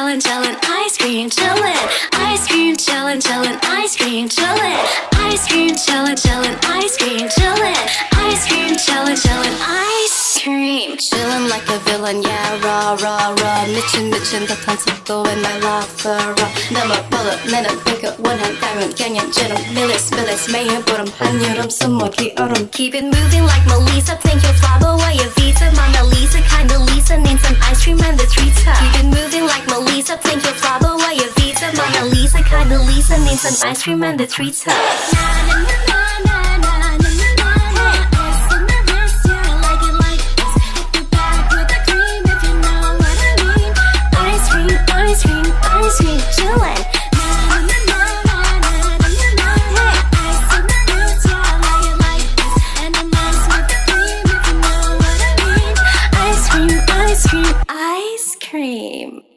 chillin', chillin', ice cream, chillin', ice cream, chillin', chillin', ice cream, chillin', ice cream, chillin', chillin', ice cream, chillin', ice cream, chillin', chillin', ice cream, chillin' like a villain, yeah, raw, raw, raw, 미친 미친 듯한 속도 in my lover, 너무 빨라 나는 그가 원한다면 강연처럼 밀리스 밀리스 매일보름 한여름 숨막이 얼음. Keep it moving like Melissa, take your flower away your visa, Mona Lisa, kinda Lisa, need some ice cream and the treetop. Keep it moving like Melissa, take your flower away your visa, Mona Lisa, kinda Lisa, need some ice cream and the treetop. Ice cream, ice cream, chillin'. Ice cream, ice cream, ice cream.